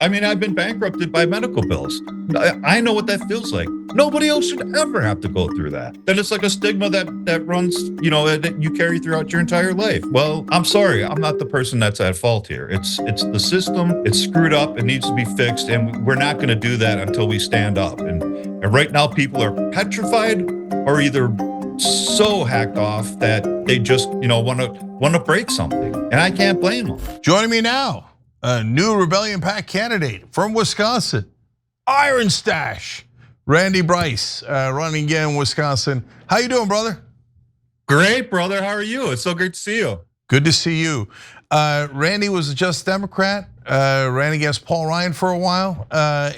I mean, I've been bankrupted by medical bills. I know what that feels like. Nobody else should ever have to go through that. Then it's like a stigma that runs, that you carry throughout your entire life. Well, I'm sorry, I'm not the person that's at fault here. It's the system. It's screwed up. It needs to be fixed, and we're not going to do that until we stand up. And right now, people are petrified or either so hacked off that they just want to break something, and I can't blame them. Joining me now, a new Rebellion PAC candidate from Wisconsin, Iron Stash, Randy Bryce, running again in Wisconsin. How you doing, brother? Great, brother. How are you? It's so great to see you. Good to see you. Randy was a Just Democrat, ran against Paul Ryan for a while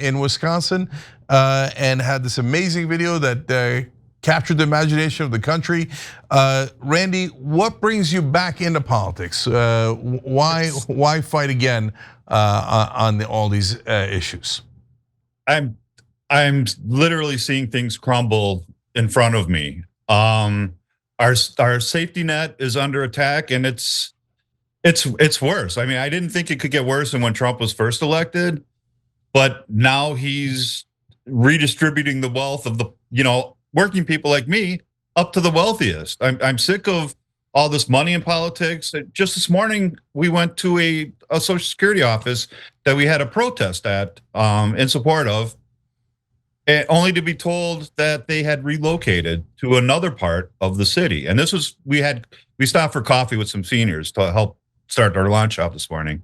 in Wisconsin, and had this amazing video that captured the imagination of the country. Randy, what brings you back into politics? Why fight again on all these issues? I'm literally seeing things crumble in front of me. Our safety net is under attack, and it's worse. I mean, I didn't think it could get worse than when Trump was first elected, but now he's redistributing the wealth of the working people like me up to the wealthiest. I'm sick of all this money in politics. Just this morning, we went to a Social Security office that we had a protest at in support of, only to be told that they had relocated to another part of the city. And this was, we stopped for coffee with some seniors to help start our lunch shop this morning.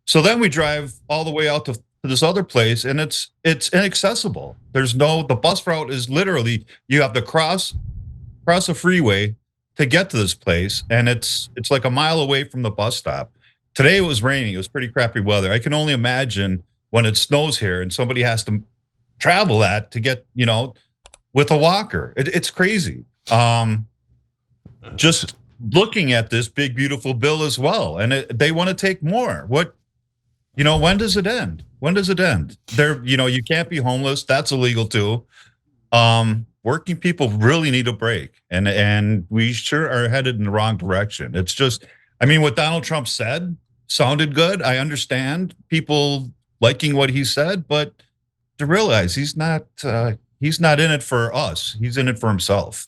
So then we drive all the way out to this other place, and it's inaccessible. The bus route is literally, you have to cross a freeway to get to this place, and it's like a mile away from the bus stop. Today it was raining. It was pretty crappy weather. I can only imagine when it snows here and somebody has to travel that to get, with a walker. It's crazy. Just looking at this big, beautiful bill as well, and they want to take more. When does it end? When does it end? You can't be homeless. That's illegal too. Working people really need a break, and we sure are headed in the wrong direction. It's just, what Donald Trump said sounded good. I understand people liking what he said, but to realize he's not in it for us. He's in it for himself.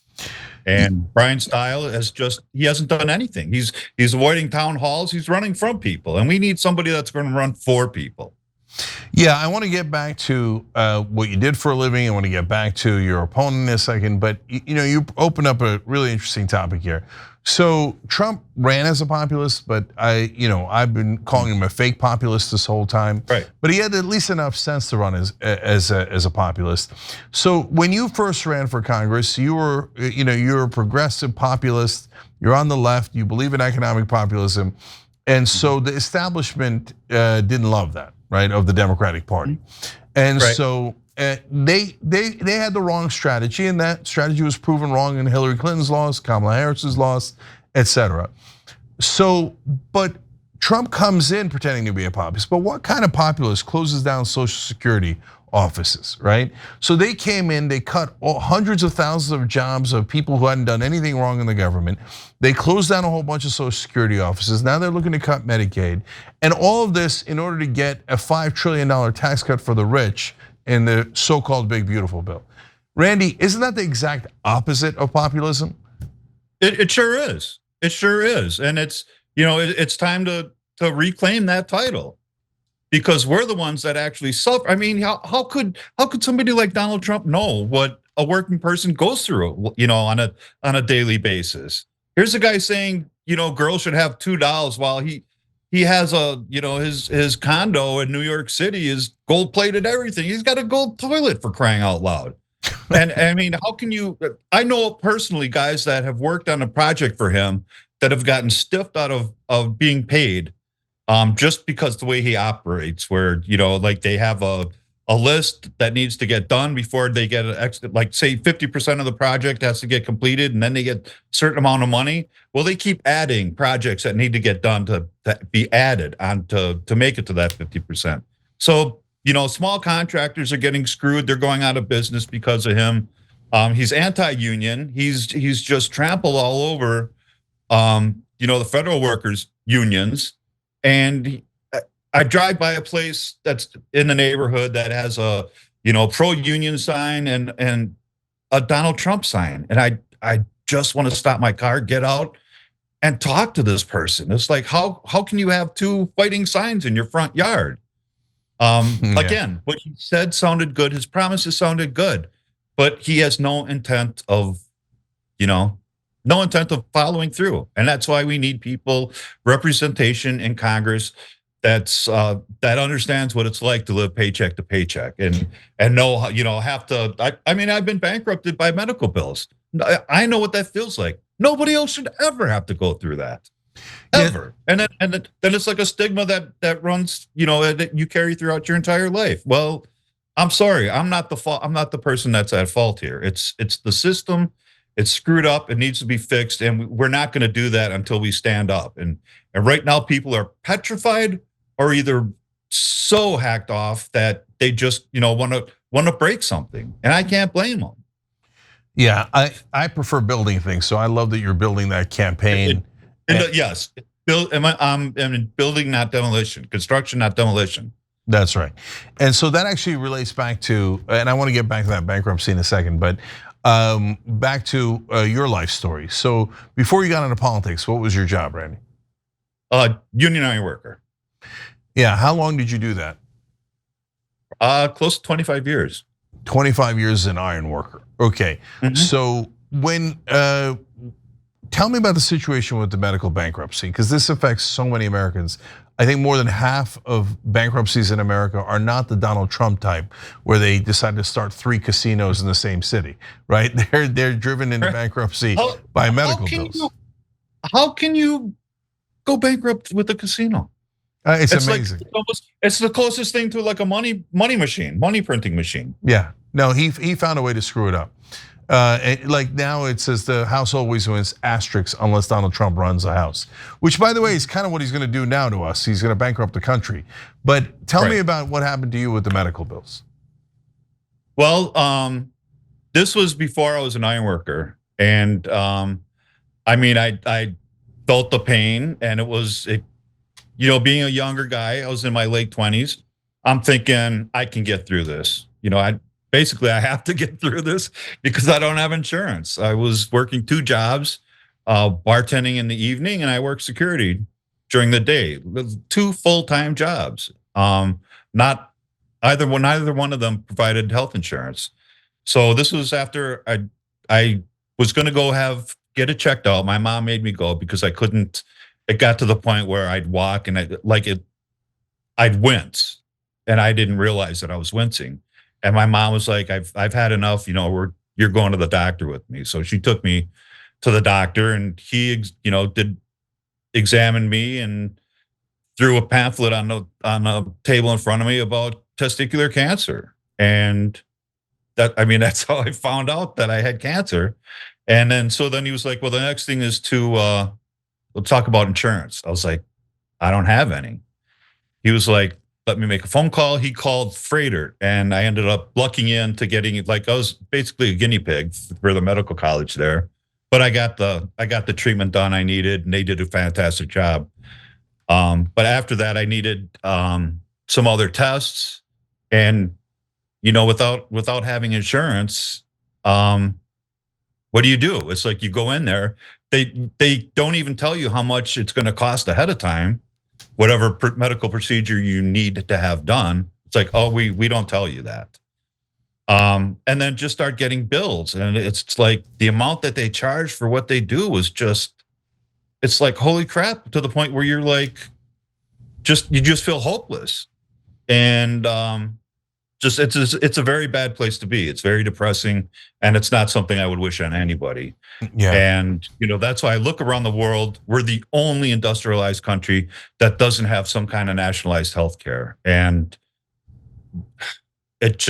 And Brian Style he hasn't done anything. He's avoiding town halls. He's running from people, and we need somebody that's going to run for people. Yeah, I want to get back to what you did for a living. I want to get back to your opponent in a second, but you opened up a really interesting topic here. So Trump ran as a populist, but I've been calling him a fake populist this whole time. Right. But he had at least enough sense to run as a populist. So when you first ran for Congress, you're a progressive populist. You're on the left. You believe in economic populism, and so the establishment didn't love that, right, of the Democratic Party, and right. So. They had the wrong strategy, and that strategy was proven wrong in Hillary Clinton's loss, Kamala Harris's loss, etc. So, but Trump comes in pretending to be a populist. But what kind of populist closes down Social Security offices, right? So they came in, they cut hundreds of thousands of jobs of people who hadn't done anything wrong in the government. They closed down a whole bunch of Social Security offices. Now they're looking to cut Medicaid, and all of this in order to get a $5 trillion tax cut for the rich in the so-called big beautiful bill. Randy, isn't that the exact opposite of populism? It sure is. It sure is, and it's time to reclaim that title, because we're the ones that actually suffer. How could somebody like Donald Trump know what a working person goes through, on a daily basis? Here's a guy saying, girls should have $2 while he has his condo in New York City is gold plated everything. He's got a gold toilet, for crying out loud. And how can you? I know personally guys that have worked on a project for him that have gotten stiffed out of being paid, just because the way he operates, where like they have a list that needs to get done before they get an extra, like say 50% of the project has to get completed, and then they get a certain amount of money. Well, they keep adding projects that need to get done to be added on to make it to that 50%. So, small contractors are getting screwed. They're going out of business because of him. He's anti-union. He's just trampled all over, the federal workers unions. And I drive by a place that's in the neighborhood that has a, pro-union sign and a Donald Trump sign. And I just want to stop my car, get out, and talk to this person. It's like, how can you have two fighting signs in your front yard? Yeah. Again, what he said sounded good. His promises sounded good, but he has no intent of, no intent of following through. And that's why we need people, representation in Congress that understands what it's like to live paycheck to paycheck and know how, have to. I mean, I've been bankrupted by medical bills. I know what that feels like. Nobody else should ever have to go through that. Ever. Yeah. And then it's like a stigma that runs, that you carry throughout your entire life. Well, I'm sorry, I'm not the fault. I'm not the person that's at fault here. It's the system. It's screwed up. It needs to be fixed, and we're not going to do that until we stand up. And right now, people are petrified or either so hacked off that they just want to break something, and I can't blame them. Yeah, I prefer building things, so I love that you're building that campaign. Yes, I'm building, not demolition. Construction, not demolition. That's right. And so that actually relates back to, and I want to get back to that bankruptcy in a second, but back to your life story. So before you got into politics, what was your job, Randy? Union iron worker. Yeah, how long did you do that? Close to 25 years. 25 years as an iron worker. Okay, so when, tell me about the situation with the medical bankruptcy, because this affects so many Americans. I think more than half of bankruptcies in America are not the Donald Trump type, where they decide to start 3 casinos in the same city, right? They're driven into bankruptcy by medical bills. How can you go bankrupt with a casino? It's amazing. It's the closest thing to like a money machine, money printing machine. Yeah, no, he found a way to screw it up. Like now it says the house always wins asterisk unless Donald Trump runs a house, which by the way is kind of what he's going to do now to us. He's going to bankrupt the country. But tell me about what happened to you with the medical bills. Well, this was before I was an iron worker, and I mean, I felt the pain, and it was, being a younger guy, I was in my late 20s. I'm thinking I can get through this. I have to get through this because I don't have insurance. I was working 2 jobs, bartending in the evening, and I worked security during the day. 2 full-time jobs. Neither one of them provided health insurance. So this was after I was going to go get it checked out. My mom made me go because I couldn't. It got to the point where I'd walk and I'd wince, and I didn't realize that I was wincing. And my mom was like, I've had enough, you're going to the doctor with me. So she took me to the doctor, and he, did examine me and threw a pamphlet on a table in front of me about testicular cancer. And that's how I found out that I had cancer. And then he was like, well, the next thing is to, we'll talk about insurance. I was like, I don't have any. He was like, let me make a phone call. He called Freighter, and I ended up lucking into getting I was basically a guinea pig for the medical college there. But I got the treatment done I needed, and they did a fantastic job. But after that, I needed some other tests, and without having insurance, what do you do? It's like you go in there. They don't even tell you how much it's going to cost ahead of time. Whatever medical procedure you need to have done, it's like, oh, we don't tell you that. And then just start getting bills, and it's like the amount that they charge for what they do was it's like holy crap, to the point where you're like, you just feel hopeless, and it's a very bad place to be. It's very depressing, and it's not something I would wish on anybody. Yeah. And that's why I look around the world. We're the only industrialized country that doesn't have some kind of nationalized health care. And it's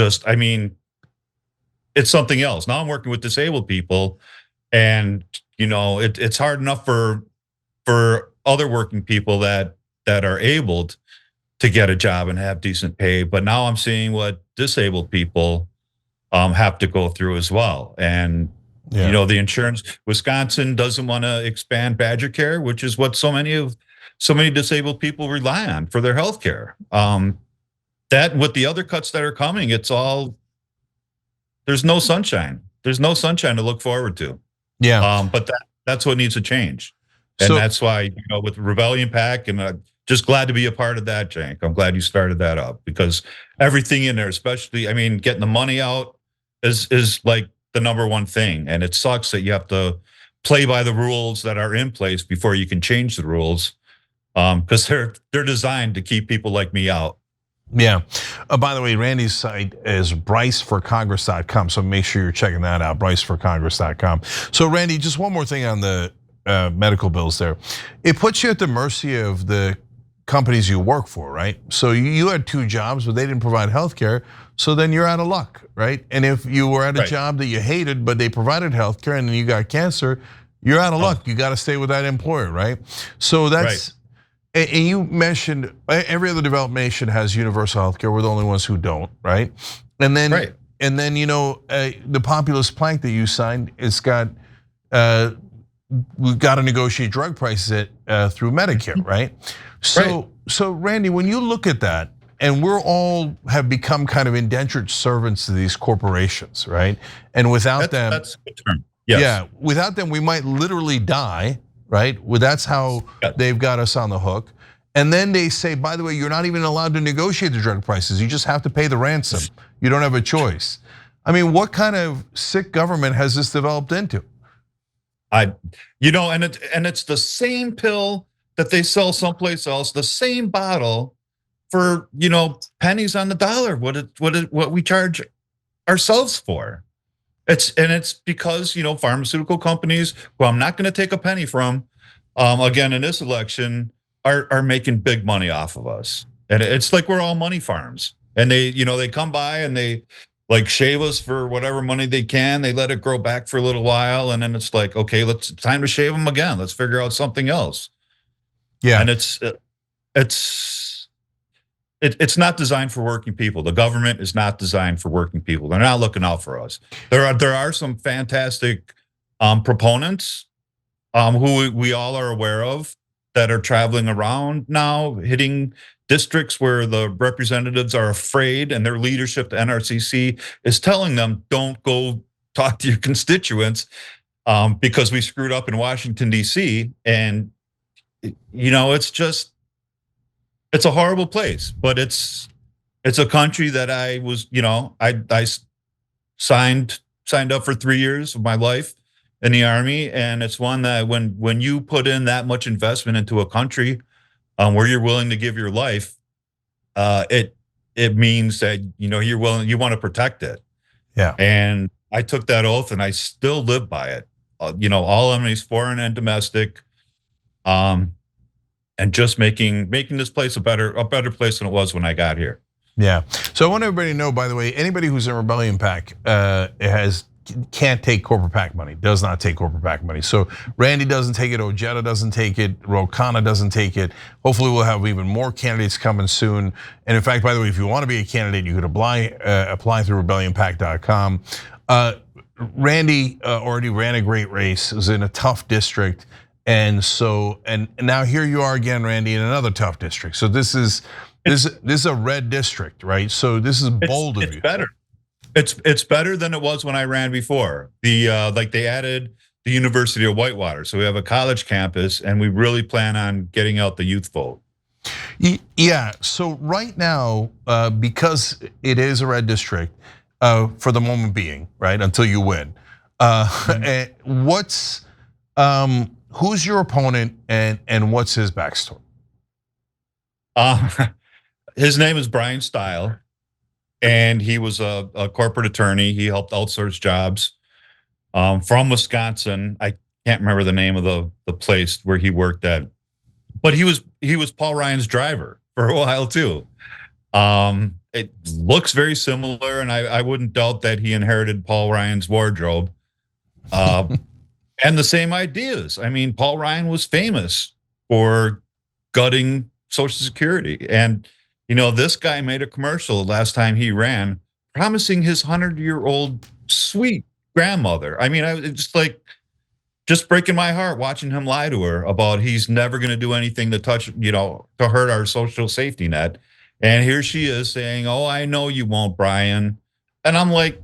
something else. Now I'm working with disabled people, and it's hard enough for other working people that are able to get a job and have decent pay. But now I'm seeing what disabled people have to go through as well. And, the insurance, Wisconsin doesn't want to expand Badger Care, which is what so many of so many disabled people rely on for their health care. That with the other cuts that are coming, it's all, there's no sunshine. There's no sunshine to look forward to. Yeah. But that's what needs to change. And So that's why, with Rebellion PAC, and just glad to be a part of that, Jank. I'm glad you started that up, because everything in there, especially, I mean, getting the money out is like the number one thing. And it sucks that you have to play by the rules that are in place before you can change the rules, because they're designed to keep people like me out. yeah. By the way, Randy's site is bryceforcongress.com, so make sure you're checking that out, bryceforcongress.com. So Randy, just one more thing on the medical bills there. It puts you at the mercy of the companies you work for, right? So you had 2 jobs, but they didn't provide health care, so then you're out of luck, right? And if you were at a job that you hated, but they provided health care and then you got cancer, you're out of luck. You got to stay with that employer, right? So that's, and you mentioned every other developed nation has universal health care. We're the only ones who don't, right? And then, the populist plank that you signed, it's got, we've got to negotiate drug prices through Medicare, right? So Randy, when you look at that, and we're all have become kind of indentured servants to these corporations, right? And without them, that's a good term. Yes. Yeah, without them, we might literally die, right? Well, that's how they've got us on the hook. And then they say, by the way, you're not even allowed to negotiate the drug prices. You just have to pay the ransom. You don't have a choice. I mean, what kind of sick government has this developed into? And it's the same pill that they sell someplace else, the same bottle for, pennies on the dollar, what we charge ourselves for. It's because, pharmaceutical companies, who I'm not going to take a penny from, again in this election, are making big money off of us. And it's like we're all money farms. And they come by and they like shave us for whatever money they can. They let it grow back for a little while, and then it's like, okay, it's time to shave them again. Let's figure out something else. Yeah, and it's not designed for working people. The government is not designed for working people. They're not looking out for us. There are some fantastic proponents who we all are aware of that are traveling around now, hitting districts where the representatives are afraid, and their leadership, the NRCC, is telling them, don't go talk to your constituents because we screwed up in Washington, D.C. And, it's a horrible place, but it's a country that I was, I signed up for 3 years of my life in the Army. And it's one that when you put in that much investment into a country where you're willing to give your life, it means that, you're willing, you want to protect it. Yeah. And I took that oath and I still live by it. All enemies, foreign and domestic. And just making this place a better place than it was when I got here. Yeah. So I want everybody to know, by the way, anybody who's in Rebellion PAC can't take corporate PAC money, does not take corporate PAC money. So Randy doesn't take it, Ojeda doesn't take it, Ro Khanna doesn't take it. Hopefully we'll have even more candidates coming soon. And in fact, by the way, if you want to be a candidate, you could apply through rebellionpac.com. Randy already ran a great race, was in a tough district. And now here you are again, Randy, in another tough district. So this is a red district, right? So this is bold of you. It's better. It's better than it was when I ran before. They added the University of Whitewater, so we have a college campus, and we really plan on getting out the youth vote. Yeah. So right now, because it is a red district, for the moment being, right, until you win, who's your opponent and what's his backstory? His name is Brian Stile, and he was a corporate attorney. He helped outsource jobs from Wisconsin. I can't remember the name of the place where he worked at, but he was Paul Ryan's driver for a while too. It looks very similar, and I wouldn't doubt that he inherited Paul Ryan's wardrobe. And the same ideas. I mean, Paul Ryan was famous for gutting Social Security. And, this guy made a commercial last time he ran, promising his 100-year-old sweet grandmother. I mean, I was just like, just breaking my heart watching him lie to her about he's never going to do anything to touch, to hurt our social safety net. And here she is saying, "Oh, I know you won't, Brian." And I'm like,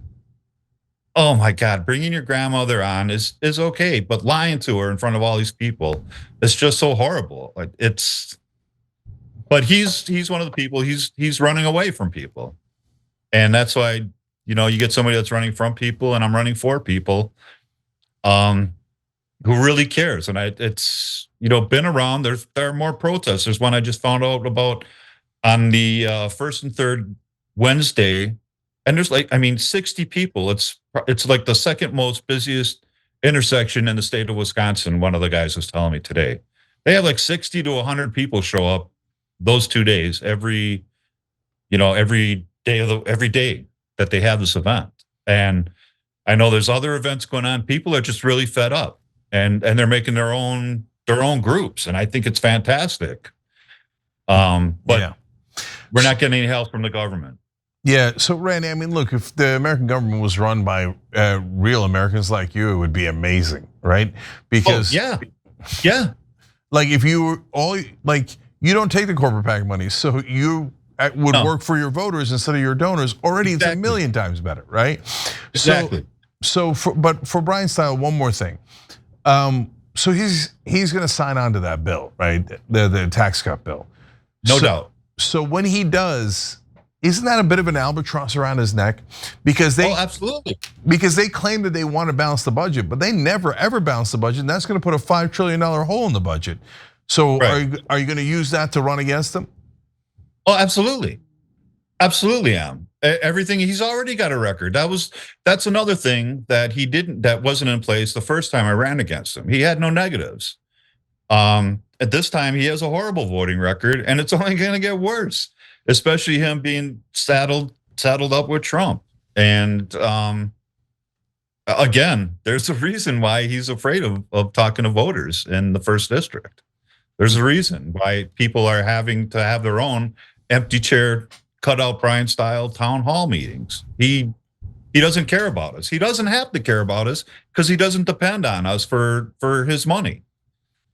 "Oh my God, bringing your grandmother on is okay, but lying to her in front of all these people is just so horrible." Like but he's one of the people. He's running away from people, and that's why you get somebody that's running from people, and I'm running for people. Um, who really cares? And it's been around. There are more protests. There's one I just found out about on the first and third Wednesday, and there's 60 people. It's like the second most busiest intersection in the state of Wisconsin. One of the guys was telling me today, they have like 60 to 100 people show up those 2 days every day that they have this event. And I know there's other events going on. People are just really fed up, and they're making their own groups, and I think it's fantastic. But Yeah. we're not getting any help from the government. Yeah, so Randy, I mean, look, if the American government was run by real Americans like you, it would be amazing, right? Because yeah, like if you were you don't take the corporate PAC money, so you would work for your voters instead of your donors. Already, It's a million times better, right? Exactly. But for Brian Style, one more thing. So he's going to sign on to that bill, right? The tax cut bill. No doubt. So when he does, isn't that a bit of an albatross around his neck? Because absolutely. Because they claim that they want to balance the budget, but they never ever balance the budget, and that's going to put a $5 trillion hole in the budget. So right. are you going to use that to run against them? Oh, absolutely. Absolutely am. Everything, he's already got a record. That's another thing that wasn't in place the first time I ran against him. He had no negatives. At this time, he has a horrible voting record, and it's only going to get worse, especially him being saddled up with Trump. And again, there's a reason why he's afraid of talking to voters in the first district. There's a reason why people are having to have their own empty chair, cutout Brian style town hall meetings. He doesn't care about us. He doesn't have to care about us because he doesn't depend on us for his money.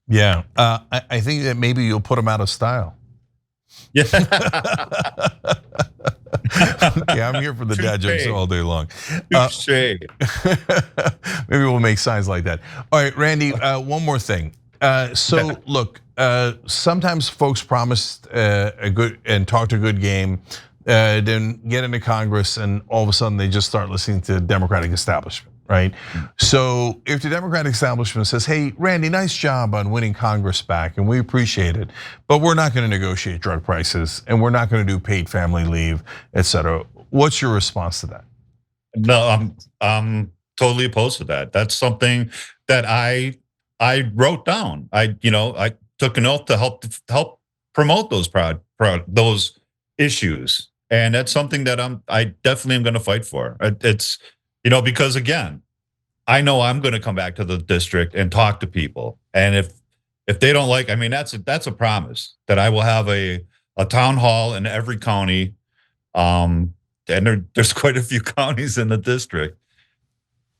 Yeah, I think that maybe you'll put him out of style. Yeah. Yeah, I'm here for the dad jokes all day long. Maybe we'll make signs like that. All right, Randy, one more thing. Look, sometimes folks promise a good and talk a good game, then get into Congress, and all of a sudden they just start listening to the Democratic establishment, right? So if the Democratic establishment says, "Hey, Randy, nice job on winning Congress back, and we appreciate it, but we're not going to negotiate drug prices, and we're not going to do paid family leave, et cetera," what's your response to that? No, I'm totally opposed to that. That's something that I wrote down. I took an oath to help promote those issues, and that's something that I definitely am going to fight for. It's because again, I know I'm going to come back to the district and talk to people, and if they don't like, that's a promise that I will have a town hall in every county, and there's quite a few counties in the district,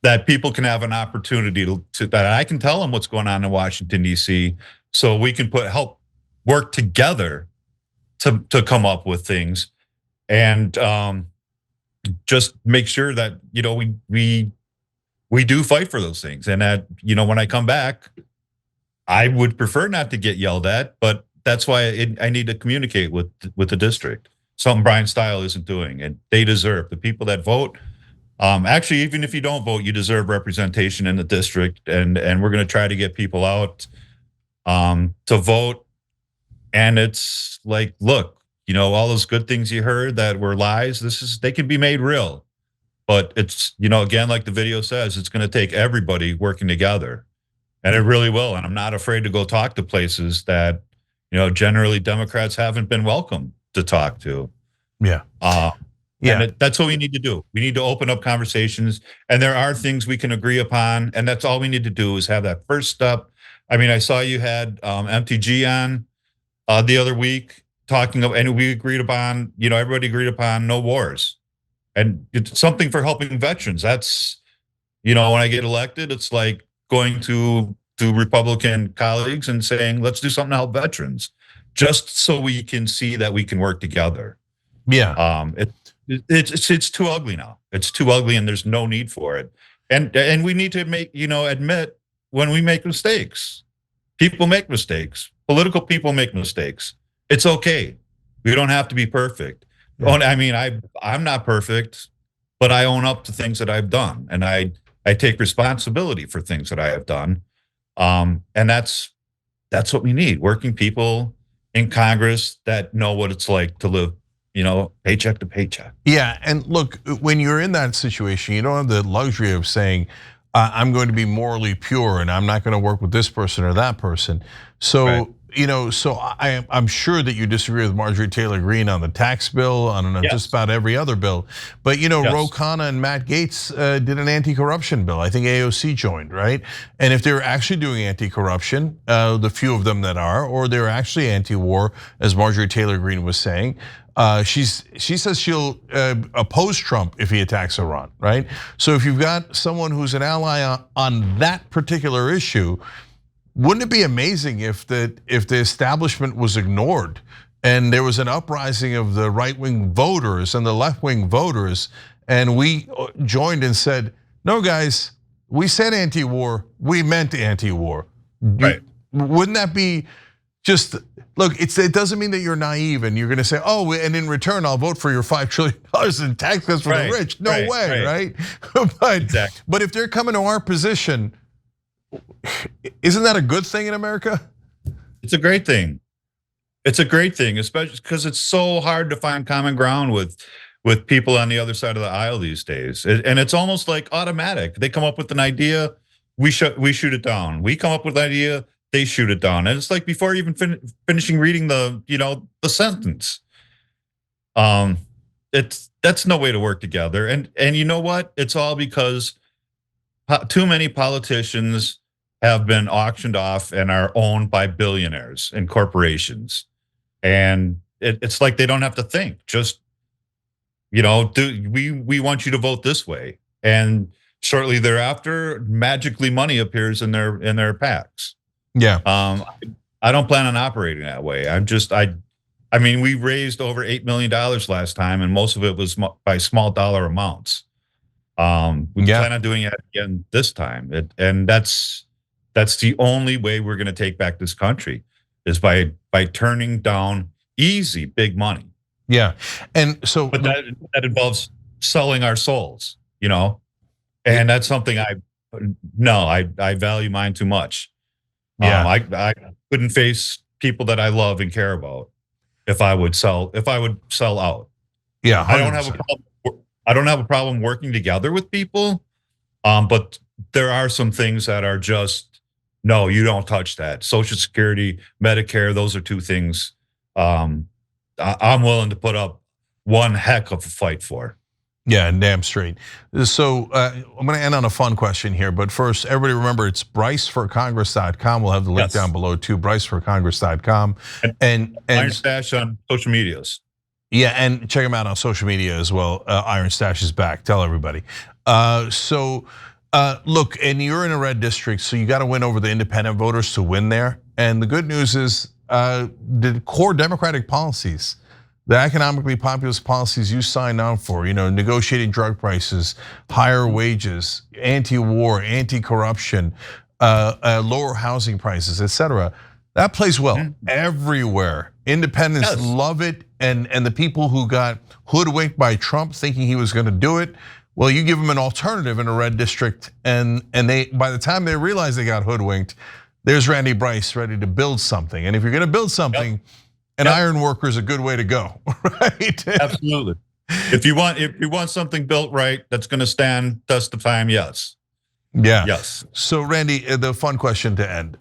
that people can have an opportunity to that I can tell them what's going on in Washington, D.C., so we can help work together to come up with things, and just make sure that we do fight for those things, and that when I come back, I would prefer not to get yelled at, but that's why I need to communicate with the district. Something Brian Style isn't doing, and they deserve, the people that vote. Actually, even if you don't vote, you deserve representation in the district, and we're going to try to get people out to vote. And it's like, look, all those good things you heard that were lies, they can be made real. But it's, again, like the video says, it's going to take everybody working together, and it really will. And I'm not afraid to go talk to places that, generally Democrats haven't been welcome to talk to. Yeah. Yeah, and that's what we need to do. We need to open up conversations, and there are things we can agree upon, and that's all we need to do is have that first step. I saw you had MTG on the other week talking about, and we agreed upon, everybody agreed upon no wars, and it's something for helping veterans. That's, when I get elected, it's like going to Republican colleagues and saying, let's do something to help veterans, just so we can see that we can work together. Yeah. It's too ugly now. It's too ugly, and there's no need for it. And we need to admit when we make mistakes. People make mistakes. Political people make mistakes. It's okay. We don't have to be perfect. Yeah. I mean, I'm not perfect, but I own up to things that I've done, and I take responsibility for things that I have done. And that's what we need: working people in Congress that know what it's like to live, paycheck to paycheck. Yeah, and look, when you're in that situation, you don't have the luxury of saying, I'm going to be morally pure and I'm not going to work with this person or that person. So, Right. I'm sure that you disagree with Marjorie Taylor Greene on the tax bill, on Yes. just about every other bill. But Yes. Ro Khanna and Matt Gaetz did an anti-corruption bill. I think AOC joined, right? And if they're actually doing anti-corruption, the few of them that are, or they're actually anti-war, as Marjorie Taylor Greene was saying, she says she'll oppose Trump if he attacks Iran, right? So if you've got someone who's an ally on that particular issue, wouldn't it be amazing if the establishment was ignored and there was an uprising of the right-wing voters and the left-wing voters, and we joined and said, no guys, we said anti-war, we meant anti-war. Right. Wouldn't that be just, look, it doesn't mean that you're naive and you're gonna say, oh, and in return, I'll vote for your $5 trillion in tax cuts for the rich. No way, right? But, Exactly. but if they're coming to our position, isn't that a good thing in America? It's a great thing. It's a great thing, especially because it's so hard to find common ground with people on the other side of the aisle these days. And it's almost like automatic. They come up with an idea, we shoot it down. We come up with an idea, they shoot it down. And it's like before even finishing reading the sentence. That's no way to work together. And you know what? It's all because too many politicians have been auctioned off and are owned by billionaires and corporations. And it's like they don't have to think. Just, we want you to vote this way. And shortly thereafter, magically money appears in their PACs. Yeah. I don't plan on operating that way. I mean, we raised over $8 million last time, and most of it was by small dollar amounts. We plan on doing it again this time. And that's the only way we're going to take back this country, is by turning down easy big money. Yeah, and so, but that involves selling our souls, and that's something I value mine too much. Yeah, I couldn't face people that I love and care about if I would sell out. Yeah, 100%. I don't have a problem working together with people, but there are some things that are just, no, you don't touch that. Social Security, Medicare, those are two things I'm willing to put up one heck of a fight for. Yeah, damn straight. So I'm going to end on a fun question here, but first, everybody remember it's BryceForCongress.com. We'll have the link down below too, BryceForCongress.com. And Iron Stash on social medias. Yeah, and check them out on social media as well. Iron Stash is back. Tell everybody. Look, and you're in a red district, so you got to win over the independent voters to win there. And the good news is the core Democratic policies, the economically populist policies you signed on for, negotiating drug prices, higher wages, anti-war, anti-corruption, lower housing prices, etc. That plays well everywhere. Independents love it, and the people who got hoodwinked by Trump thinking he was going to do it, well, you give them an alternative in a red district, and they, by the time they realize they got hoodwinked, there's Randy Bryce ready to build something. And if you're going to build something, an iron worker is a good way to go, right? Absolutely. If you want something built right, that's going to stand test of time, yes. Yeah. Yes. So Randy, the fun question to end.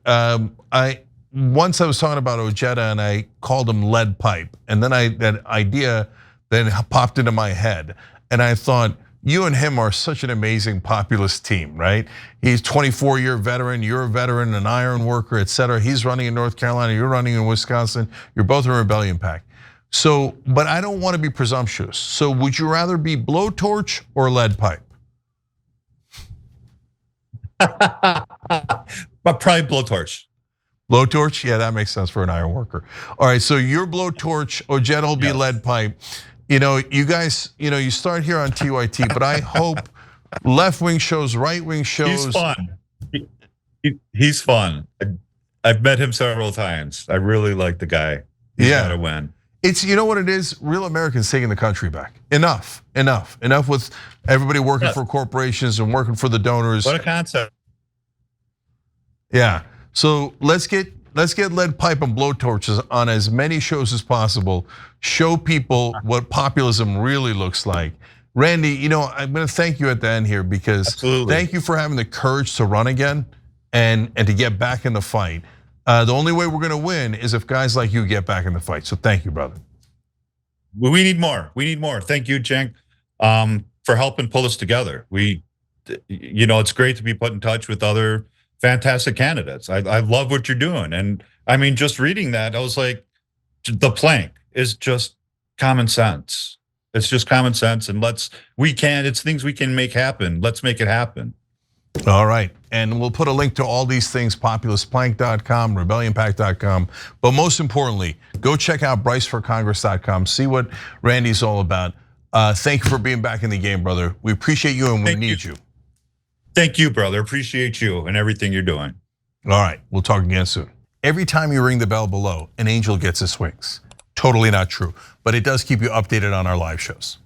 Once I was talking about Ojeda and I called him lead pipe, and then that idea then popped into my head, and I thought, you and him are such an amazing populist team, right? He's 24-year veteran, you're a veteran, an iron worker, etc. He's running in North Carolina, you're running in Wisconsin. You're both a rebellion pack. So, but I don't want to be presumptuous. So would you rather be blowtorch or lead pipe? But probably blowtorch. Blowtorch? Yeah, that makes sense for an iron worker. All right, so your blowtorch, Ojeda will be Yes. lead pipe. You guys, you start here on TYT, but I hope left-wing shows, right-wing shows. He's fun. He's fun. I've met him several times. I really like the guy. He's got to win. It's, you know what it is? Real Americans taking the country back. Enough with everybody working for corporations and working for the donors. What a concept. Yeah, so let's get lead pipe and blowtorches on as many shows as possible. Show people what populism really looks like. Randy, I'm gonna thank you at the end here because Absolutely. Thank you for having the courage to run again and to get back in the fight. The only way we're gonna win is if guys like you get back in the fight. So thank you, brother. We need more. We need more. Thank you, Cenk, for helping pull us together. It's great to be put in touch with other fantastic candidates. I love what you're doing. And I mean, just reading that, I was like, the plank is just common sense. It's just common sense. And it's things we can make happen. Let's make it happen. All right, and we'll put a link to all these things, populistplank.com, rebellionpact.com. But most importantly, go check out BryceForCongress.com, see what Randy's all about. Thank you for being back in the game, brother. We appreciate you and we need you. Thank you, brother. Appreciate you and everything you're doing. All right, we'll talk again soon. Every time you ring the bell below, an angel gets his wings. Totally not true, but it does keep you updated on our live shows.